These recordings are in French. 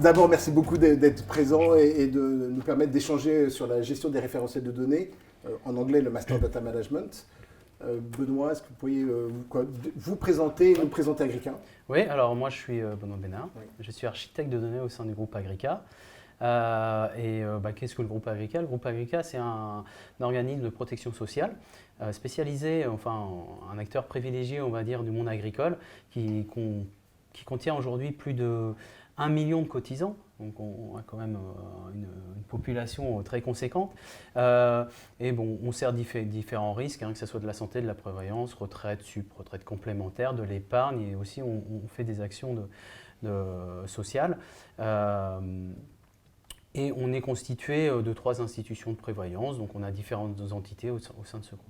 D'abord, merci beaucoup d'être présent et de nous permettre d'échanger sur la gestion des référentiels de données, en anglais le Master Data Management. Benoît, est-ce que vous pourriez vous présenter et nous présenter Agrica? Oui, alors moi je suis Benoît Bénard, Oui. je suis architecte de données au sein du groupe Agrica. Qu'est-ce que le groupe Agrica? Le groupe Agrica, c'est un organisme de protection sociale spécialisé, enfin un acteur privilégié, on va dire, du monde agricole qui contient aujourd'hui plus de 1 million de cotisants. Donc on a quand même une population très conséquente. On sert différents risques, que ce soit de la santé, de la prévoyance, retraite, retraite complémentaire, de l'épargne, et aussi on fait des actions sociales. Et on est constitué de 3 institutions de prévoyance, donc on a différentes entités au sein de ce groupe.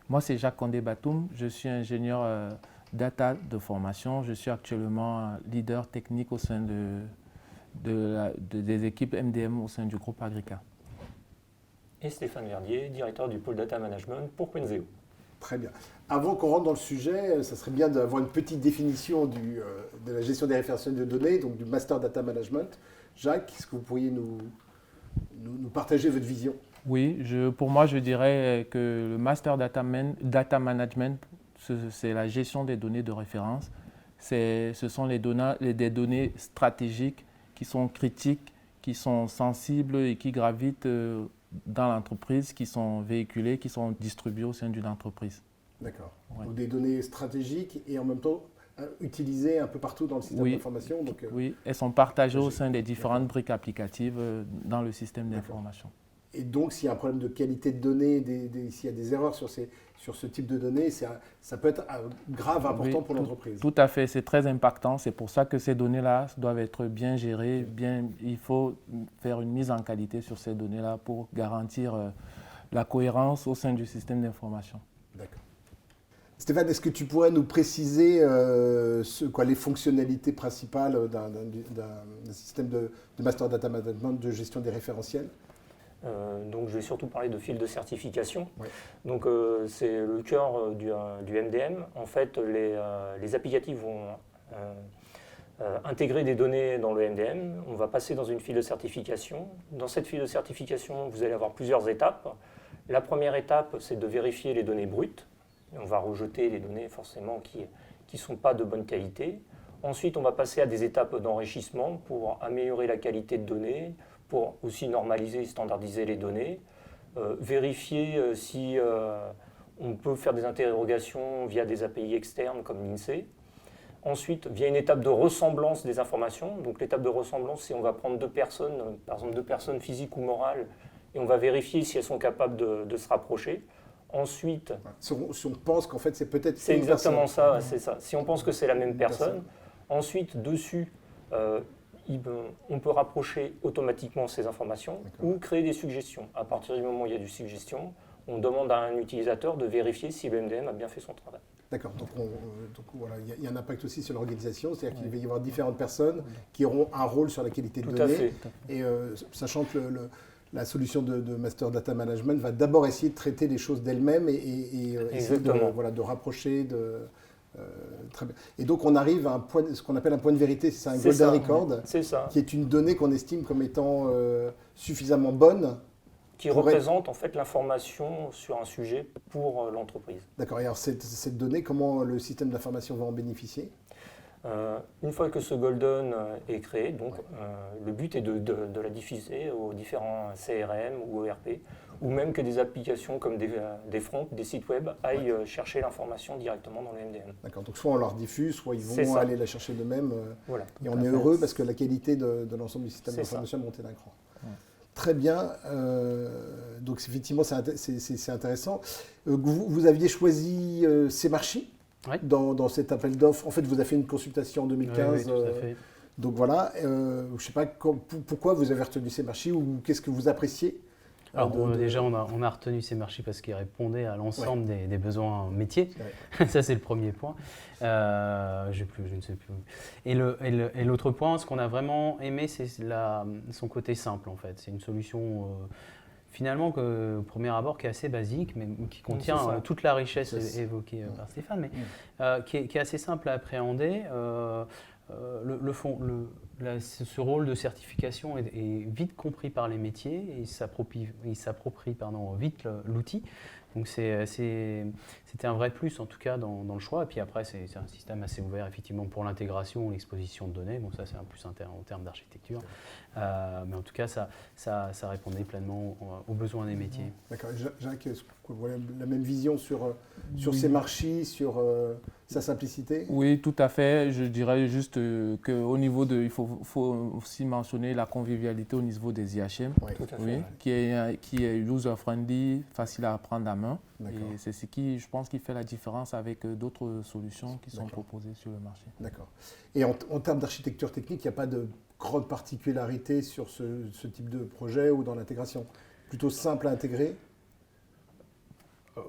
Moi, c'est Jacques Condé-Batoum, je suis ingénieur data de formation. Je suis actuellement leader technique au sein des équipes MDM au sein du groupe Agrica. Et Stéphane Verdier, directeur du pôle data management pour Quenzeo. Très bien. Avant qu'on rentre dans le sujet, ça serait bien d'avoir une petite définition de la gestion des référentiels de données, donc du Master Data Management. Jacques, est-ce que vous pourriez nous partager votre vision? Oui, pour moi, je dirais que le Master Data Management, c'est la gestion des données de référence. Ce sont des données stratégiques qui sont critiques, qui sont sensibles et qui gravitent dans l'entreprise, qui sont véhiculées, qui sont distribuées au sein d'une entreprise. D'accord. Ouais. Donc des données stratégiques et en même temps utilisées un peu partout dans le système d'information. Oui, elles sont partagées au sein des différentes briques applicatives dans le système d'information. Et donc, s'il y a un problème de qualité de données, s'il y a des erreurs sur ce type de données, ça peut être grave, important pour l'entreprise. Tout à fait, c'est très impactant. C'est pour ça que ces données-là doivent être bien gérées. Il faut faire une mise en qualité sur ces données-là pour garantir la cohérence au sein du système d'information. D'accord. Stéphane, est-ce que tu pourrais nous préciser les fonctionnalités principales d'un système de Master Data Management, de gestion des référentiels? Donc je vais surtout parler de fil de certification. Oui. Donc c'est le cœur du MDM. En fait, les applicatifs vont intégrer des données dans le MDM. On va passer dans une file de certification. Dans cette file de certification, vous allez avoir plusieurs étapes. La première étape, c'est de vérifier les données brutes. On va rejeter les données forcément qui ne sont pas de bonne qualité. Ensuite, on va passer à des étapes d'enrichissement pour améliorer la qualité de données, pour aussi normaliser et standardiser les données, vérifier si on peut faire des interrogations via des API externes comme l'INSEE. Ensuite, via une étape de ressemblance des informations. Donc l'étape de ressemblance, c'est on va prendre 2 personnes, par exemple 2 personnes physiques ou morales, et on va vérifier si elles sont capables de se rapprocher. Ensuite, si on pense qu'en fait c'est peut-être c'est exactement ça, c'est ça. Si on pense que c'est la même personne, ensuite dessus, on peut rapprocher automatiquement ces informations ou créer des suggestions. À partir du moment où il y a des suggestions, on demande à un utilisateur de vérifier si le MDM a bien fait son travail. D'accord, donc voilà, il y a un impact aussi sur l'organisation, c'est-à-dire qu'il va y avoir différentes personnes qui auront un rôle sur la qualité de données. Tout à fait. Et sachant que la solution de Master Data Management va d'abord essayer de traiter les choses d'elle-même et essayer de rapprocher. Très bien. Et donc on arrive à ce qu'on appelle un point de vérité, c'est un golden record, qui est une donnée qu'on estime comme étant suffisamment bonne. Qui représente en fait l'information sur un sujet pour l'entreprise. D'accord, et alors cette donnée, comment le système d'information va en bénéficier? Une fois que ce golden est créé, donc, le but est de la diffuser aux différents CRM ou ERP, ou même que des applications comme des fronts, des sites web aillent chercher l'information directement dans le MDM. D'accord, donc soit on leur diffuse, soit ils vont aller la chercher d'eux-mêmes. Voilà. Et on est heureux parce que la qualité de l'ensemble du système d'information est montée d'un cran. Ouais. Très bien, donc effectivement c'est intéressant. Vous aviez choisi Semarchi dans cet appel d'offres. En fait, vous avez fait une consultation en 2015. Oui, tout à fait. Donc voilà, je ne sais pas pourquoi vous avez retenu Semarchi ou qu'est-ce que vous appréciez? Alors déjà, on a retenu Semarchi parce qu'il répondait à l'ensemble des besoins métiers. Ça, c'est le premier point. Je ne sais plus. Et l'autre point, ce qu'on a vraiment aimé, c'est son côté simple, en fait. C'est une solution, finalement, au premier abord, qui est assez basique, mais qui contient toute la richesse évoquée par Stéphane, mais qui est assez simple à appréhender. ce rôle de certification est vite compris par les métiers et ils s'approprient vite l'outil. Donc c'était un vrai plus en tout cas dans le choix. Et puis après, c'est un système assez ouvert effectivement pour l'intégration, l'exposition de données. Bon, ça c'est un plus en termes d'architecture. Mais en tout cas, ça répondait pleinement aux besoins des métiers. D'accord. Jacques, est-ce que vous avez la même vision sur ces marchés, sur sa simplicité? Oui, tout à fait. Je dirais juste qu'au niveau il faut aussi mentionner la convivialité au niveau des IHM, Oui, tout à fait, oui, qui est user-friendly, facile à apprendre à main. Et c'est ce qui, je pense, qui fait la différence avec d'autres solutions qui sont proposées sur le marché. D'accord. Et en termes d'architecture technique, il n'y a pas de grande particularité sur ce type de projet ou dans l'intégration? Plutôt simple à intégrer?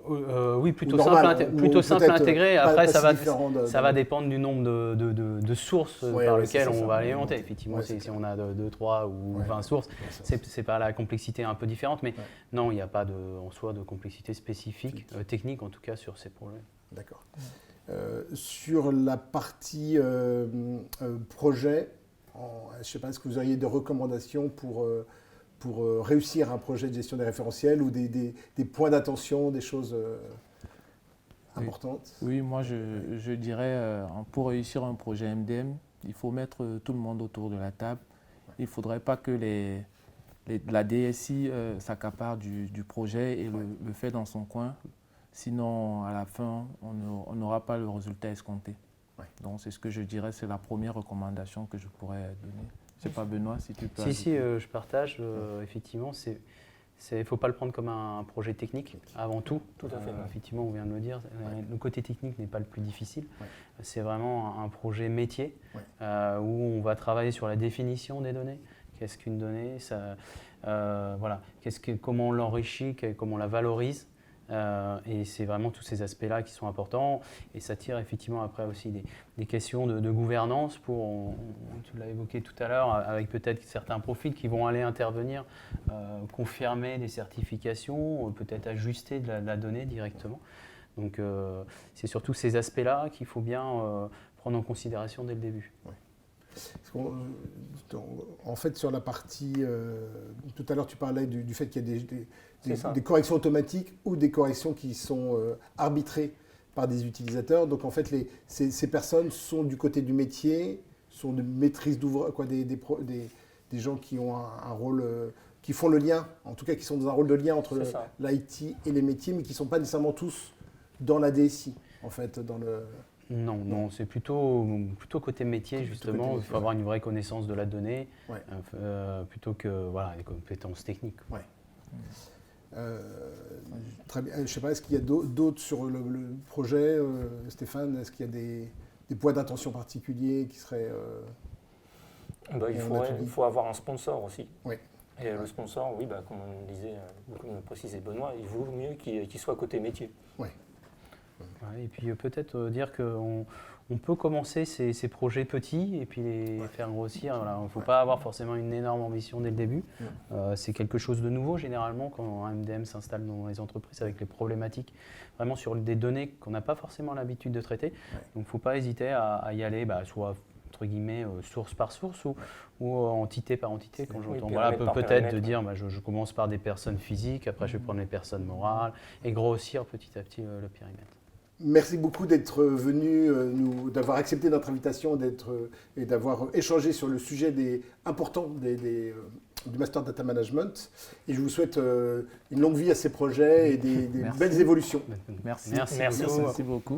Oui, plutôt normal, simple à intégrer. Après, ça va de... dépendre du nombre de sources par lesquelles on va alimenter. Effectivement, si on a 2, 3 ou 20 sources, c'est pas la complexité un peu différente. Mais non, il n'y a pas en soi de complexité spécifique, technique en tout cas, sur ces projets. D'accord. Sur la partie projet, je ne sais pas, est-ce que vous auriez des recommandations pour réussir un projet de gestion des référentiels ou des points d'attention, des choses importantes? Oui, moi je dirais, pour réussir un projet MDM, il faut mettre tout le monde autour de la table. Il ne faudrait pas que la DSI s'accapare du projet et le fait dans son coin. Sinon, à la fin, on n'aura pas le résultat escompté. Ouais. Donc, c'est ce que je dirais, c'est la première recommandation que je pourrais donner. Je ne sais pas, Benoît, si tu peux... Si, je partage. Effectivement, il ne faut pas le prendre comme un projet technique avant tout. Tout à fait. Effectivement, on vient de le dire. Le côté technique n'est pas le plus difficile. Ouais. C'est vraiment un projet métier où on va travailler sur la définition des données. Qu'est-ce qu'une donnée? Voilà. Comment on l'enrichit, comment on la valorise. Et c'est vraiment tous ces aspects-là qui sont importants. Et ça tire effectivement après aussi des questions de gouvernance tu l'as évoqué tout à l'heure, avec peut-être certains profils qui vont aller intervenir, confirmer des certifications, peut-être ajuster de la donnée directement. Donc c'est surtout ces aspects-là qu'il faut bien prendre en considération dès le début. Ouais. En fait, sur la partie, tout à l'heure tu parlais du fait qu'il y a des corrections automatiques ou des corrections qui sont arbitrées par des utilisateurs. Donc en fait, ces personnes sont du côté du métier, sont de maîtrise d'ouvrage, des gens qui ont un rôle, qui font le lien, en tout cas qui sont dans un rôle de lien entre l'IT et les métiers, mais qui ne sont pas nécessairement tous dans la DSI, en fait, dans le... Non, c'est plutôt côté métier, justement. Il faut avoir une vraie connaissance de la donnée, plutôt que des compétences techniques. Ouais. Très bien. Je ne sais pas, est-ce qu'il y a d'autres sur le projet, Stéphane? Est-ce qu'il y a des points d'attention particuliers qui seraient... il faut avoir un sponsor aussi. Oui. Et le sponsor, comme on disait, comme précisait Benoît, il vaut mieux qu'il soit côté métier. Oui. Et puis peut-être dire qu'on peut commencer ces projets petits et puis les faire grossir. Voilà. Il ne faut pas avoir forcément une énorme ambition dès le début. C'est quelque chose de nouveau généralement quand un MDM s'installe dans les entreprises avec les problématiques vraiment sur des données qu'on n'a pas forcément l'habitude de traiter. Donc il ne faut pas hésiter à y aller, soit entre guillemets source par source ou entité par entité. Quand j'entends peut-être de dire je commence par des personnes physiques, après je vais prendre les personnes morales et grossir petit à petit le périmètre. Merci beaucoup d'être venu, d'avoir accepté notre invitation et d'avoir échangé sur le sujet important du Master Data Management. Et je vous souhaite une longue vie à ces projets et des belles évolutions. Merci beaucoup.